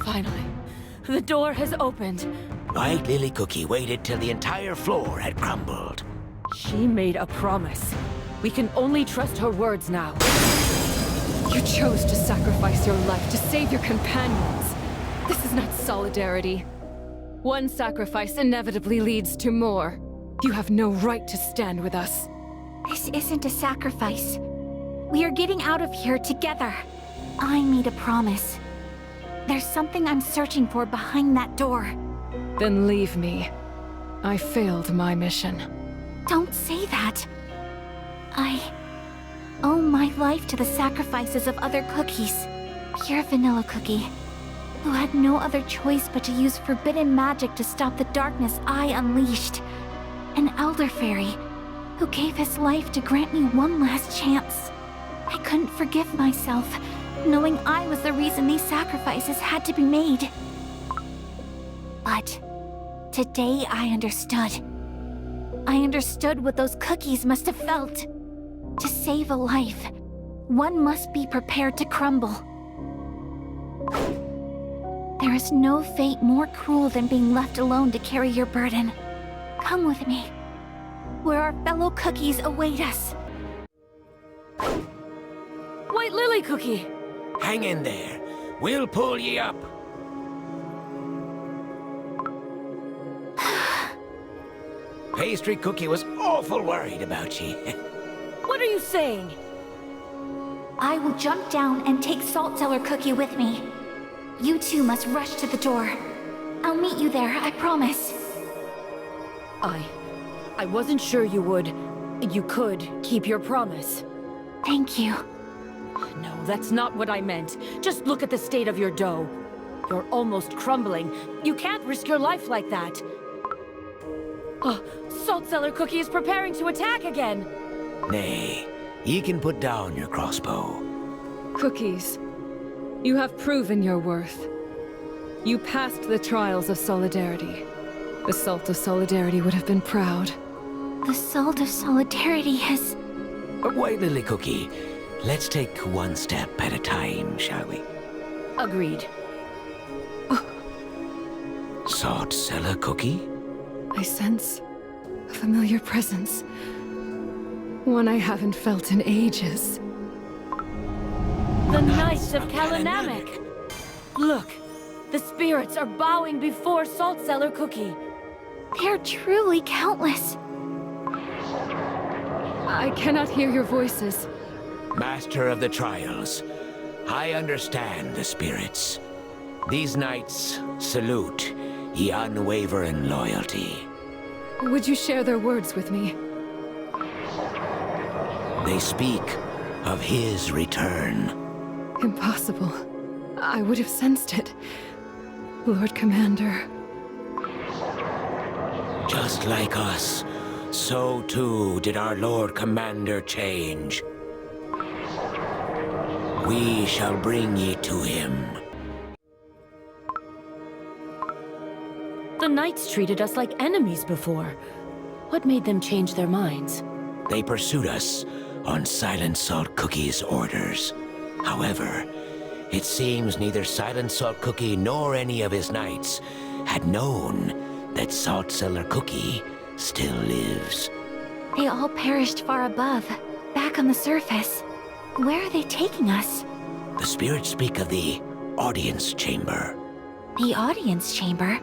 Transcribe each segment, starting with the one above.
Finally, the door has opened. White Lily Cookie waited till the entire floor had crumbled. She made a promise. We can only trust her words now. You chose to sacrifice your life to save your companions. This is not solidarity. One sacrifice inevitably leads to more. You have no right to stand with us. This isn't a sacrifice. We are getting out of here together. I made a promise. There's something I'm searching for behind that door. Then leave me. I failed my mission. Don't say that. I owe my life to the sacrifices of other cookies. Pure vanilla cookie, who had no other choice but to use forbidden magic to stop the darkness I unleashed. An elder fairy, who gave his life to grant me one last chance. I couldn't forgive myself, knowing I was the reason these sacrifices had to be made. But today I understood. I understood what those cookies must have felt. To save a life, one must be prepared to crumble. There is no fate more cruel than being left alone to carry your burden. Come with me, where our fellow cookies await us. White Lily Cookie! Hang in there. We'll pull ye up. Pastry Cookie was awful worried about ye. What are you saying? I will jump down and take Salt Cellar Cookie with me. You two must rush to the door. I'll meet you there, I promise. I wasn't sure you could keep your promise. Thank you. No, that's not what I meant. Just look at the state of your dough. You're almost crumbling. You can't risk your life like that. Oh, Salt Cellar Cookie is preparing to attack again. Nay, ye can put down your crossbow. Cookies, you have proven your worth. You passed the trials of solidarity. The Salt of Solidarity would have been proud. The Salt of Solidarity has... White Lily Cookie, let's take one step at a time, shall we? Agreed. Salt Cellar Cookie? I sense a familiar presence. One I haven't felt in ages. The Knights of Kalanamek! Look, the spirits are bowing before Salt Cellar Cookie. They're truly countless. I cannot hear your voices. Master of the Trials, I understand the spirits. These knights salute ye unwavering loyalty. Would you share their words with me? They speak of his return. Impossible. I would have sensed it. Lord Commander. Just like us, so too did our Lord Commander change. We shall bring ye to him. The Knights treated us like enemies before. What made them change their minds? They pursued us on Silent Salt Cookie's orders. However, it seems neither Silent Salt Cookie nor any of his knights had known that Salt Cellar Cookie still lives. They all perished far above, back on the surface. Where are they taking us? The spirits speak of the audience chamber. The audience chamber?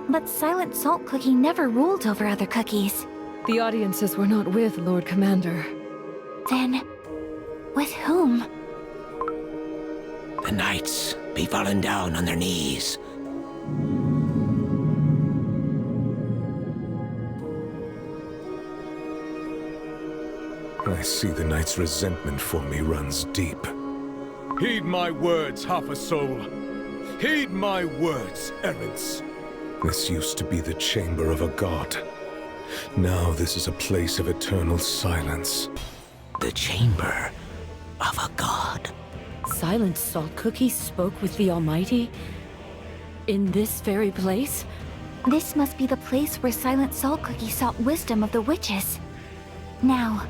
But Silent Salt Cookie never ruled over other cookies. The audiences were not with Lord Commander. Then, with whom? The knights be fallen down on their knees. I see the knight's resentment for me runs deep. Heed my words, half a soul. Heed my words, errants. This used to be the chamber of a god. Now this is a place of eternal silence. The chamber of a god. Silent Salt Cookie spoke with the Almighty? In this very place? This must be the place where Silent Salt Cookie sought wisdom of the witches. Now,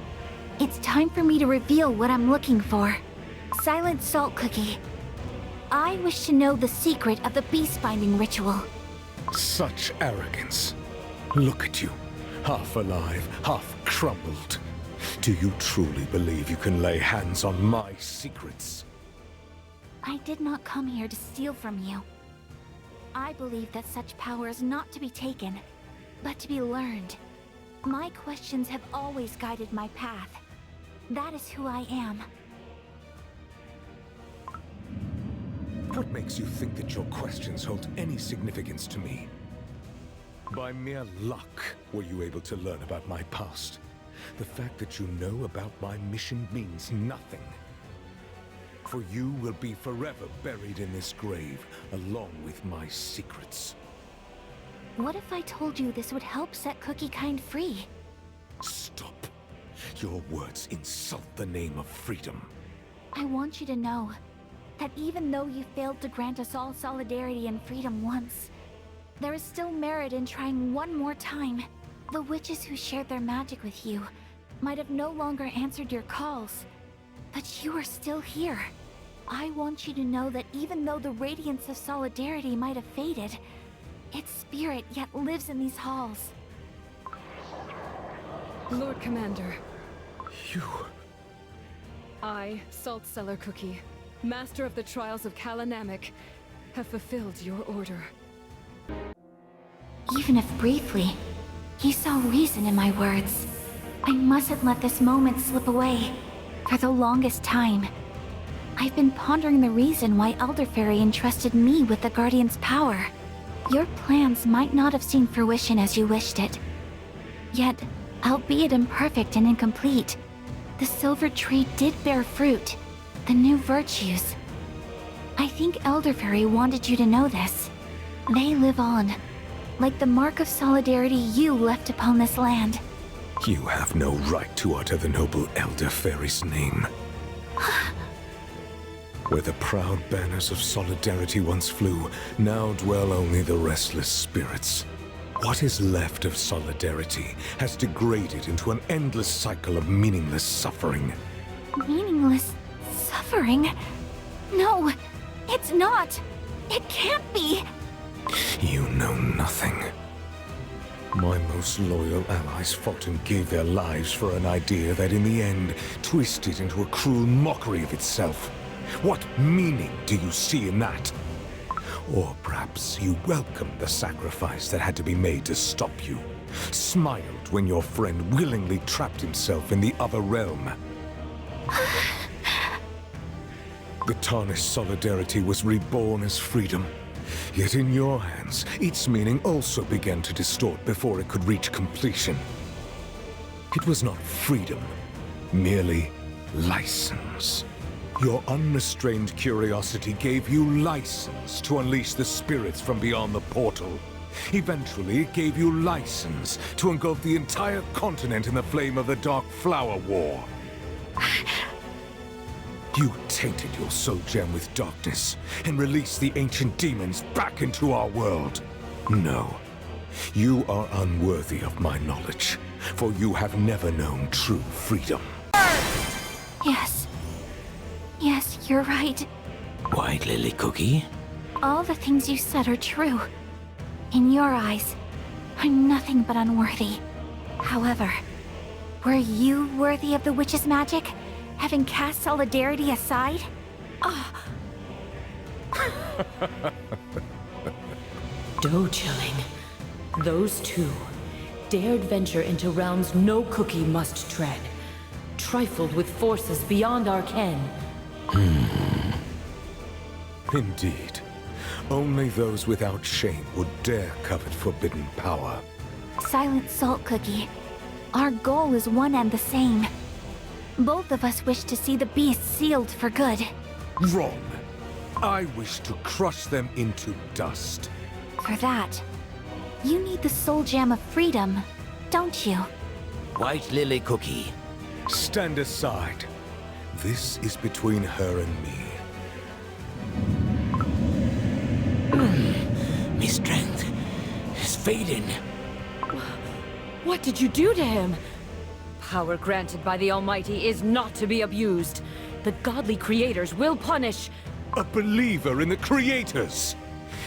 it's time for me to reveal what I'm looking for. Silent Salt Cookie, I wish to know the secret of the beast-binding ritual. Such arrogance. Look at you, half alive, half crumbled. Do you truly believe you can lay hands on my secrets? I did not come here to steal from you. I believe that such power is not to be taken, but to be learned. My questions have always guided my path. That is who I am. What makes you think that your questions hold any significance to me? By mere luck were you able to learn about my past. The fact that you know about my mission means nothing. For you will be forever buried in this grave, along with my secrets. What if I told you this would help set Cookie Kind free? Stop. Your words insult the name of freedom. I want you to know that even though you failed to grant us all solidarity and freedom once, there is still merit in trying one more time. The witches who shared their magic with you might have no longer answered your calls, but you are still here. I want you to know that even though the radiance of solidarity might have faded, its spirit yet lives in these halls. Lord Commander, You... I, Salt Cellar Cookie, Master of the Trials of Kalanamek, have fulfilled your order. Even if briefly, you saw reason in my words. I mustn't let this moment slip away. For the longest time, I've been pondering the reason why Elder Fairy entrusted me with the Guardian's power. Your plans might not have seen fruition as you wished it. Yet, albeit imperfect and incomplete, the Silver Tree did bear fruit, the new virtues. I think Elder Fairy wanted you to know this. They live on, like the mark of solidarity you left upon this land. You have no right to utter the noble Elder Fairy's name. Where the proud banners of solidarity once flew, now dwell only the restless spirits. What is left of solidarity has degraded into an endless cycle of meaningless suffering. Meaningless suffering? No, it's not. It can't be. You know nothing. My most loyal allies fought and gave their lives for an idea that in the end twisted into a cruel mockery of itself. What meaning do you see in that? Or perhaps you welcomed the sacrifice that had to be made to stop you, smiled when your friend willingly trapped himself in the other realm. The tarnished solidarity was reborn as freedom. Yet in your hands, its meaning also began to distort before it could reach completion. It was not freedom, merely license. Your unrestrained curiosity gave you license to unleash the spirits from beyond the portal. Eventually, it gave you license to engulf the entire continent in the flame of the Dark Flower War. You tainted your soul gem with darkness and released the ancient demons back into our world. No, you are unworthy of my knowledge, for you have never known true freedom. Yes. Yes, you're right. White Lily Cookie? All the things you said are true. In your eyes, I'm nothing but unworthy. However, were you worthy of the witch's magic, having cast solidarity aside? Doe-chilling. Those two dared venture into realms no cookie must tread, trifled with forces beyond our ken. Indeed. Only those without shame would dare covet forbidden power. Silent Salt Cookie, our goal is one and the same. Both of us wish to see the beast sealed for good. Wrong. I wish to crush them into dust. For that, you need the soul gem of freedom, don't you? White Lily Cookie. Stand aside. This is between her and me. My strength is fading. What did you do to him? Power granted by the Almighty is not to be abused. The godly creators will punish. a believer in the creators.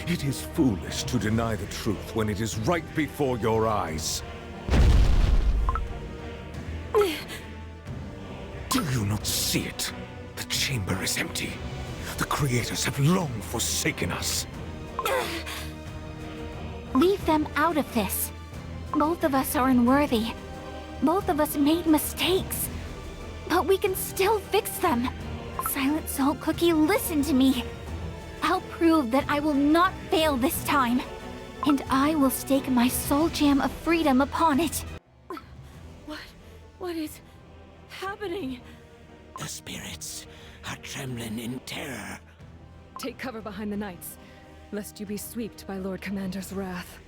It is foolish to deny the truth when it is right before your eyes. Do you not see it? The chamber is empty. The creators have long forsaken us. Leave them out of this. Both of us are unworthy. Both of us made mistakes. But we can still fix them. Silent Salt Cookie, listen to me. I'll prove that I will not fail this time. And I will stake my soul gem of freedom upon it. What is happening? The spirits are trembling in terror. Take cover behind the knights, lest you be swept by Lord Commander's wrath.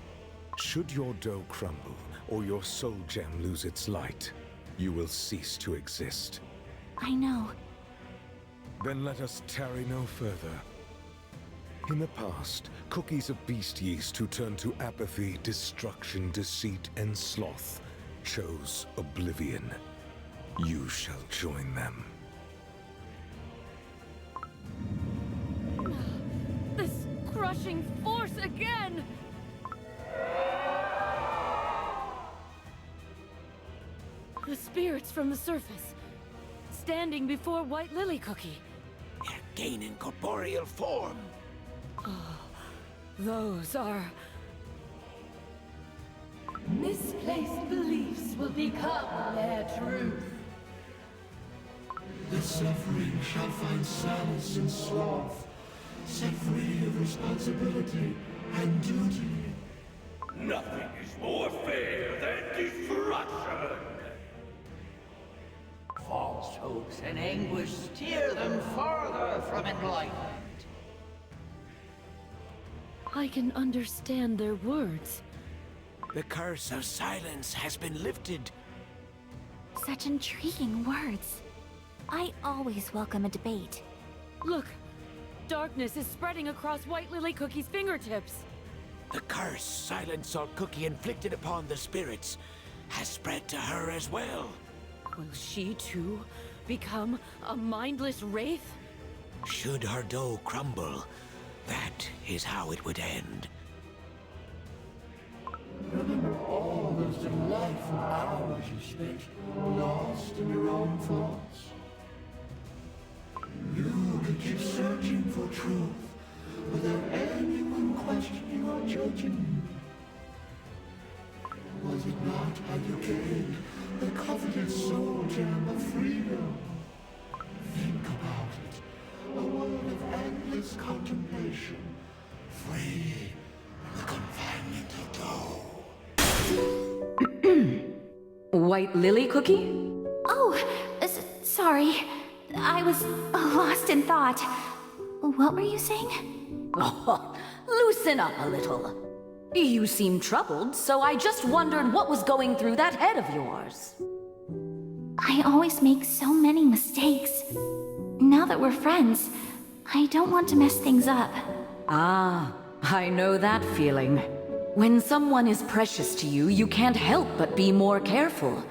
Should your dough crumble, or your soul gem lose its light, you will cease to exist. I know. Then let us tarry no further. In the past, cookies of beast yeast who turned to apathy, destruction, deceit, and sloth chose oblivion. You shall join them. This crushing force again! The spirits from the surface, standing before White Lily Cookie. They're gaining corporeal form. Those are... Misplaced beliefs will become their truth. The suffering shall find solace in sloth, set free of responsibility and duty. Nothing is more fair than destruction! False hopes and anguish steer them farther from enlightenment. I can understand their words. The curse of silence has been lifted. Such intriguing words. I always welcome a debate. Look! Darkness is spreading across White Lily Cookie's fingertips. The curse Silent Salt Cookie inflicted upon the spirits has spread to her as well. Will she too become a mindless wraith? Should her dough crumble, that is how it would end. Remember all those delightful hours you spent lost in your own thoughts. You could keep searching for truth without anyone questioning or judging. Was it not how you gained the coveted soul gem of freedom? Think about it. A world of endless contemplation, free from the confinement of dough. White Lily Cookie? Oh, sorry. I was lost in thought. What were you saying? Oh, loosen up a little. You seem troubled, so I just wondered what was going through that head of yours. I always make so many mistakes. Now that we're friends, I don't want to mess things up. Ah, I know that feeling. When someone is precious to you, you can't help but be more careful.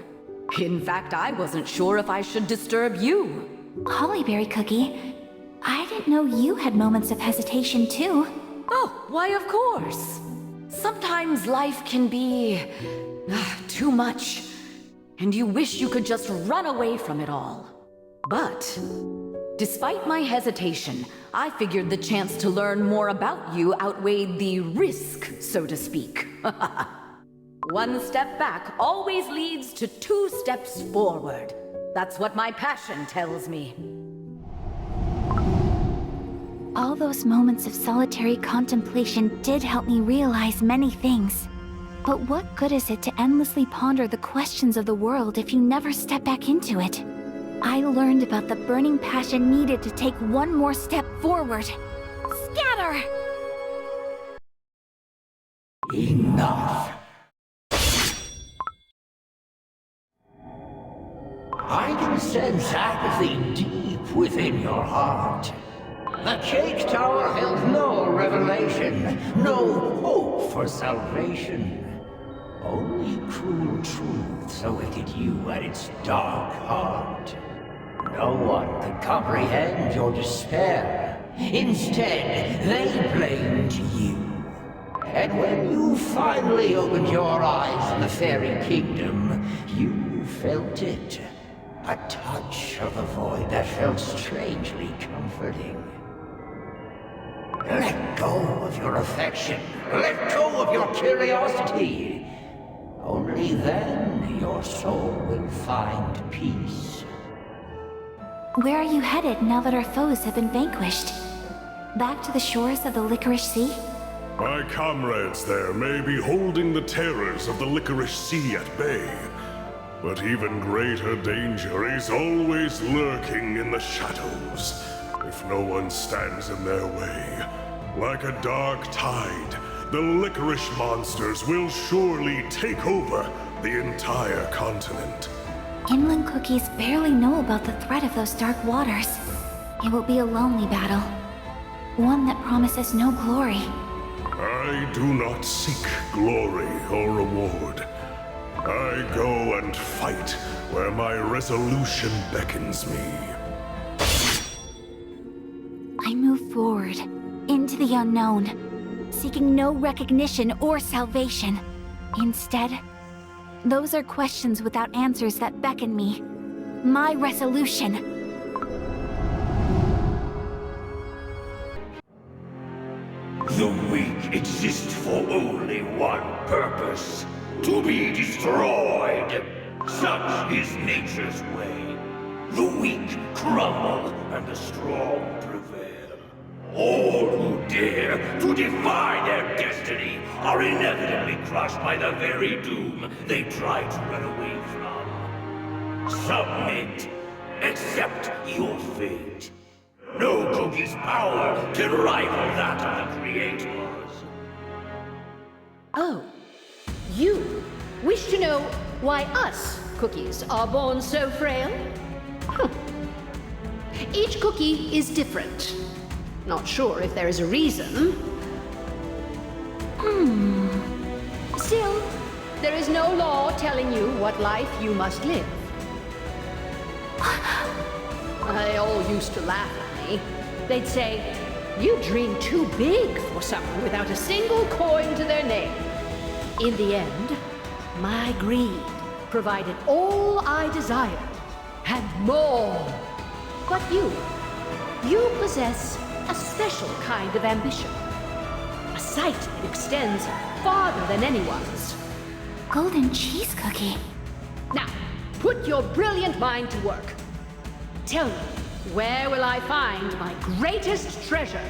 In fact, I wasn't sure if I should disturb you. Hollyberry Cookie, I didn't know you had moments of hesitation too. Oh, why of course. Sometimes life can be... too much. And you wish you could just run away from it all. But, despite my hesitation, I figured the chance to learn more about you outweighed the risk, so to speak. One step back always leads to 2 steps forward. That's what my passion tells me. All those moments of solitary contemplation did help me realize many things. But what good is it to endlessly ponder the questions of the world if you never step back into it? I learned about the burning passion needed to take one more step forward. Scatter! Enough! I can sense apathy deep within your heart. The Cake Tower held no revelation, no hope for salvation. Only cruel truths awaited you at its dark heart. No one could comprehend your despair, Instead, they blamed you. And when you finally opened your eyes in the fairy kingdom, you felt it. A touch of the void that felt strangely comforting. Let go of your affection. Let go of your curiosity. Only then your soul will find peace. Where are you headed now that our foes have been vanquished? Back to the shores of the Licorice Sea? My comrades there may be holding the terrors of the Licorice Sea at bay, but even greater danger is always lurking in the shadows, if no one stands in their way. Like a dark tide, the licorice monsters will surely take over the entire continent. Inland cookies barely know about the threat of those dark waters. It will be a lonely battle. One that promises no glory. I do not seek glory or reward. I go and fight where my resolution beckons me. I move forward, into the unknown, seeking no recognition or salvation. Instead, those are questions without answers that beckon me. My resolution. The weak exist for only one purpose: to be destroyed. Such is nature's way. The weak crumble and the strong prevail. All who dare to defy their destiny are inevitably crushed by the very doom they try to run away from. Submit. Accept your fate. No cookie's power can rival that of the creators. Oh, you wish to know why us cookies are born so frail? Each cookie is different. Not sure if there is a reason. Still, there is no law telling you what life you must live. They all used to laugh at me. They'd say, "You dream too big for someone without a single coin to their name." In the end, my greed provided all I desired, and more. But you possess a special kind of ambition. A sight that extends farther than anyone's. Golden cheese cookie. Now, put your brilliant mind to work. Tell me, where will I find my greatest treasure?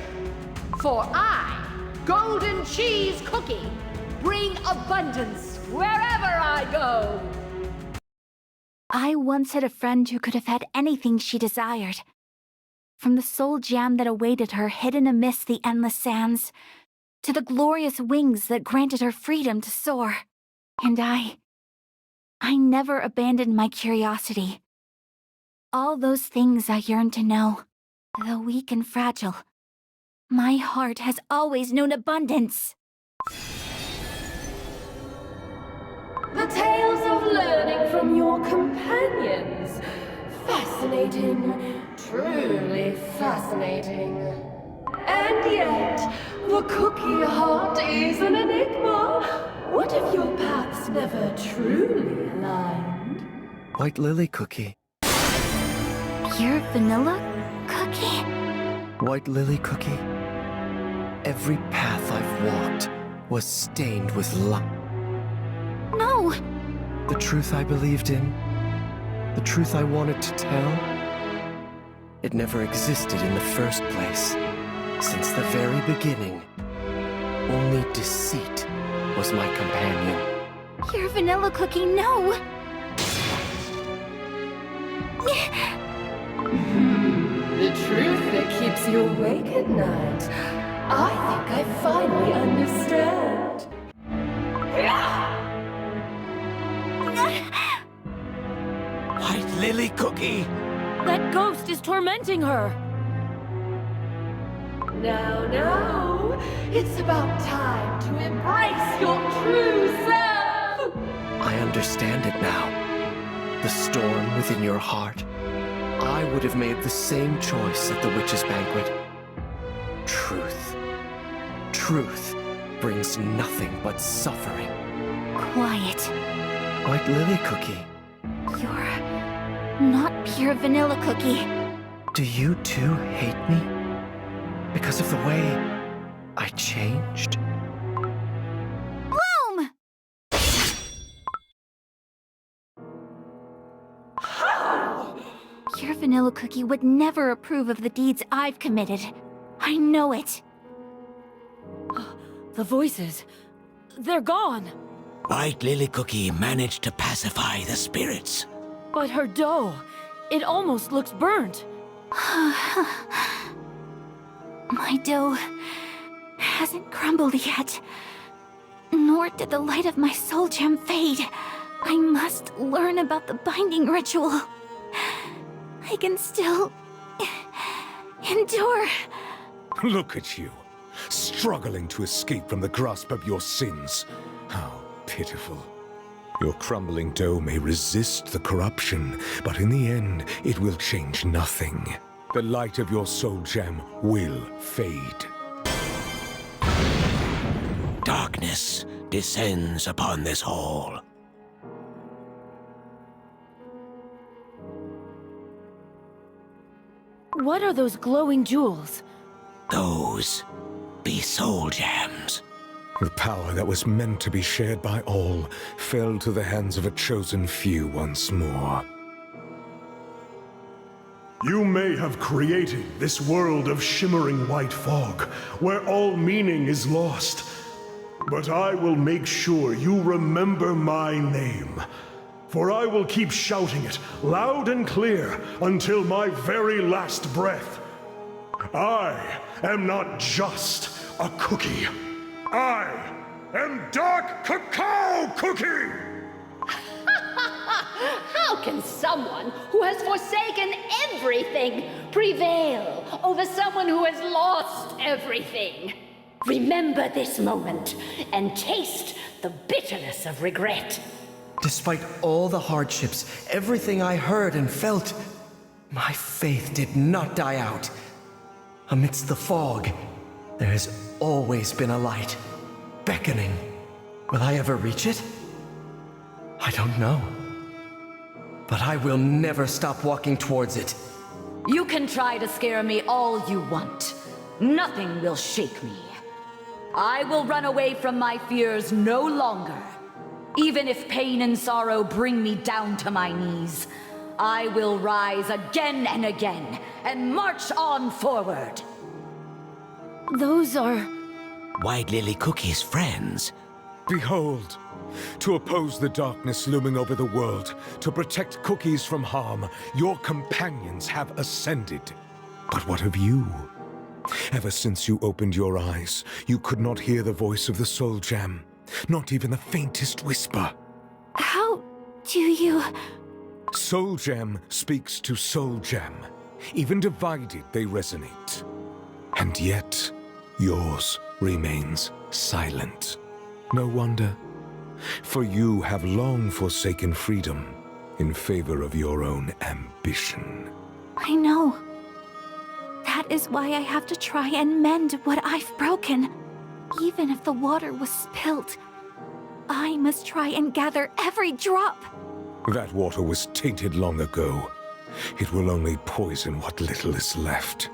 For I, Golden Cheese Cookie, bring abundance wherever I go. I once had a friend who could have had anything she desired. From the soul jam that awaited her hidden amidst the endless sands, to the glorious wings that granted her freedom to soar. And I never abandoned my curiosity. All those things I yearned to know, though weak and fragile, my heart has always known abundance. The tales of learning from your companions. Fascinating. Truly fascinating. And yet, the cookie heart is an enigma. What if your paths never truly aligned? White lily cookie. Pure vanilla cookie? White lily cookie. Every path I've walked was stained with light. No! The truth I believed in, the truth I wanted to tell, it never existed in the first place. Since the very beginning, only deceit was my companion. Pure vanilla cookie, no! The truth that keeps you awake at night. I think I finally understand. White lily cookie! That ghost is tormenting her. Now, it's about time to embrace your true self! I understand it now. The storm within your heart. I would have made the same choice at the witch's banquet. truth brings nothing but suffering. Quiet. White Lily Cookie, You're not pure vanilla cookie. do you too hate me? Because of the way I changed? Bloom! Pure vanilla cookie would never approve of the deeds I've committed. I know it. The voices. They're gone. White Lily Cookie managed to pacify the spirits. But her dough, it almost looks burnt. My dough hasn't crumbled yet. Nor did the light of my soul gem fade. I must learn about the binding ritual. I can still endure. Look at you, struggling to escape from the grasp of your sins. How pitiful. Your crumbling dough may resist the corruption, but in the end, it will change nothing. The light of your soul gem will fade. Darkness descends upon this hall. What are those glowing jewels? Those be soul gems. The power that was meant to be shared by all fell to the hands of a chosen few once more. You may have created this world of shimmering white fog, where all meaning is lost. But I will make sure you remember my name. For I will keep shouting it loud and clear until my very last breath. I am not just a cookie. I am Dark Cacao Cookie! How can someone who has forsaken everything prevail over someone who has lost everything? Remember this moment and taste the bitterness of regret. Despite all the hardships, everything I heard and felt, my faith did not die out. Amidst the fog, there has always been a light, beckoning. Will I ever reach it? I don't know. But I will never stop walking towards it. You can try to scare me all you want. Nothing will shake me. I will run away from my fears no longer. Even if pain and sorrow bring me down to my knees, I will rise again and again and march on forward. Those are... White Lily Cookie's friends. Behold, to oppose the darkness looming over the world, to protect cookies from harm, your companions have ascended. But what of you? Ever since you opened your eyes, you could not hear the voice of the soul gem, not even the faintest whisper. How do you... Soul gem speaks to soul gem. Even divided, they resonate. And yet, yours remains silent. No wonder, for you have long forsaken freedom in favor of your own ambition. I know. That is why I have to try and mend what I've broken. Even if the water was spilt, I must try and gather every drop. That water was tainted long ago. It will only poison what little is left.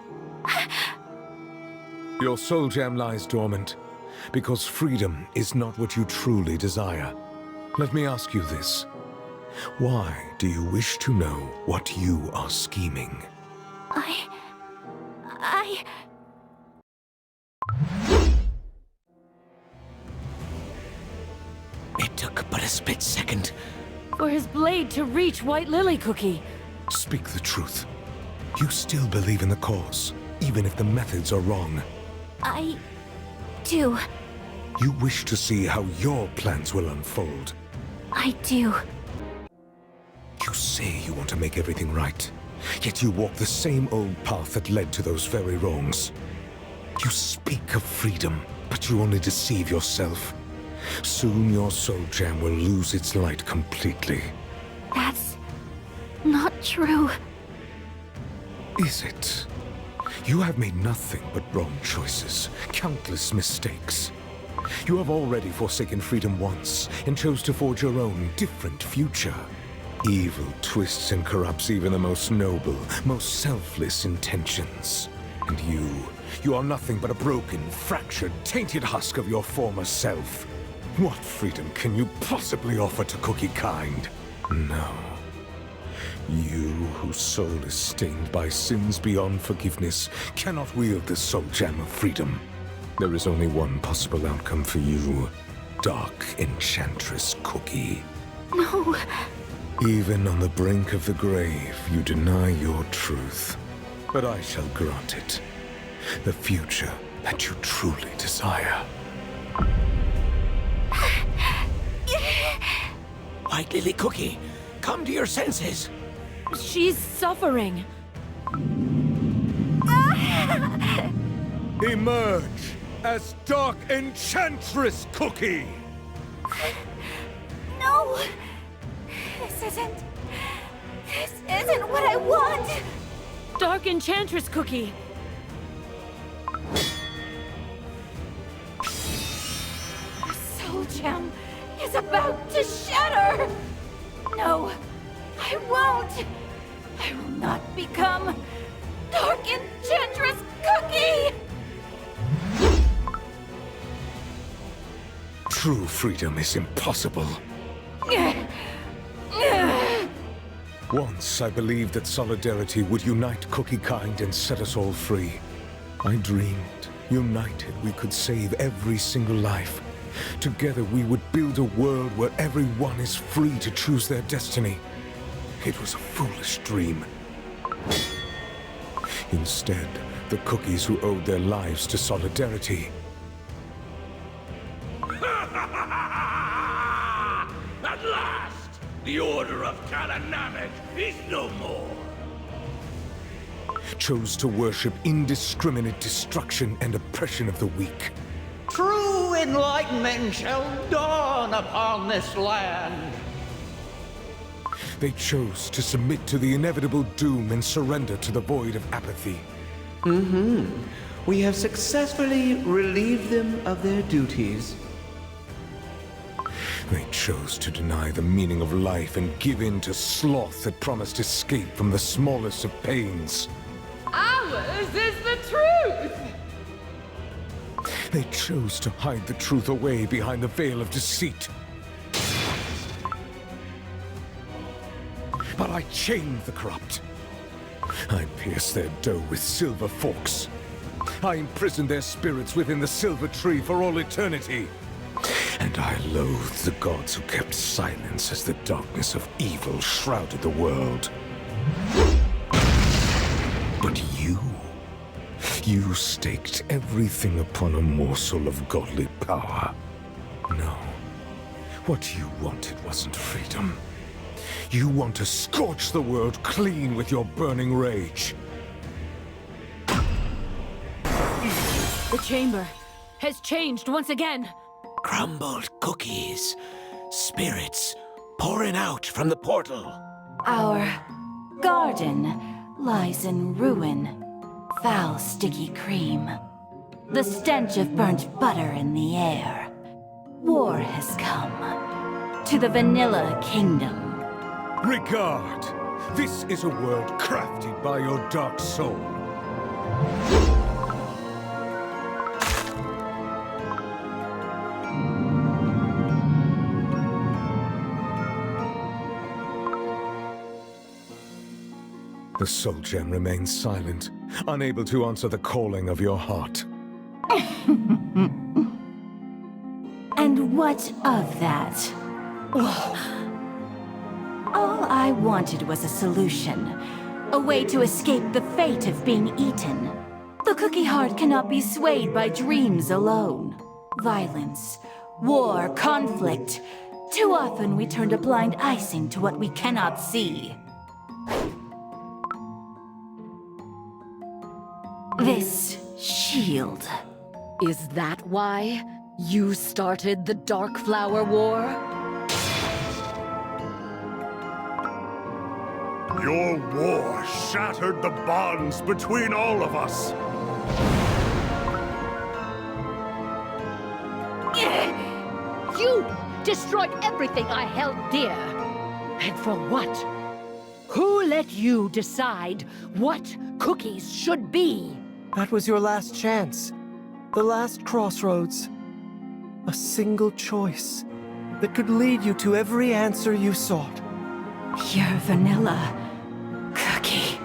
Your soul gem lies dormant, because freedom is not what you truly desire. Let me ask you this. Why do you wish to know what you are scheming? It took but a split second. For his blade to reach White Lily Cookie. Speak the truth. You still believe in the cause, even if the methods are wrong. I do. You wish to see how your plans will unfold. I do. You say you want to make everything right, yet you walk the same old path that led to those very wrongs. You speak of freedom, but you only deceive yourself. Soon your soul gem will lose its light completely. That's not true. Is it? You have made nothing but wrong choices, countless mistakes. You have already forsaken freedom once, and chose to forge your own different future. Evil twists and corrupts even the most noble, most selfless intentions. And you are nothing but a broken, fractured, tainted husk of your former self. What freedom can you possibly offer to cookie kind? No. You, whose soul is stained by sins beyond forgiveness, cannot wield the soul gem of freedom. There is only one possible outcome for you, Dark Enchantress Cookie. No. Even on the brink of the grave, you deny your truth. But I shall grant it. The future that you truly desire. White Lily Cookie, come to your senses. She's suffering. Emerge as Dark Enchantress Cookie! No! This isn't what I want! Dark Enchantress Cookie! The soul gem is about to shatter! No, I won't! I will not become Dark Enchantress Cookie! True freedom is impossible. Once I believed that solidarity would unite Cookie kind and set us all free. I dreamed, united, we could save every single life. Together we would build a world where everyone is free to choose their destiny. It was a foolish dream. Instead, the cookies who owed their lives to solidarity At last! The Order of Kalanamek is no more! chose to worship indiscriminate destruction and oppression of the weak. True enlightenment shall dawn upon this land. They chose to submit to the inevitable doom and surrender to the void of apathy. We have successfully relieved them of their duties. They chose to deny the meaning of life and give in to sloth that promised escape from the smallest of pains. Ours is the truth! They chose to hide the truth away behind the veil of deceit. But I chained the corrupt. I pierced their dough with silver forks. I imprisoned their spirits within the silver tree for all eternity. And I loathed the gods who kept silence as the darkness of evil shrouded the world. But you staked everything upon a morsel of godly power. No, what you wanted wasn't freedom. You want to scorch the world clean with your burning rage. The chamber has changed once again. Crumbled cookies. Spirits pouring out from the portal. Our garden lies in ruin. Foul, sticky cream. The stench of burnt butter in the air. War has come to the Vanilla Kingdom. Regard! This is a world crafted by your dark soul. The soul gem remains silent, unable to answer the calling of your heart. And what of that? All I wanted was a solution. A way to escape the fate of being eaten. The cookie heart cannot be swayed by dreams alone. Violence, war, conflict. Too often we turned a blind icing to what we cannot see. This shield. Is that why you started the Dark Flower War? Your war shattered the bonds between all of us. You destroyed everything I held dear. And for what? Who let you decide what cookies should be? That was your last chance. The last crossroads. A single choice that could lead you to every answer you sought. Pure vanilla cookie.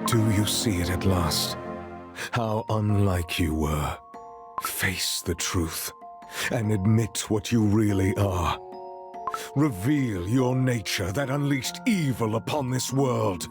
Do you see it at last? How unlike you were. Face the truth and admit what you really are. Reveal your nature that unleashed evil upon this world.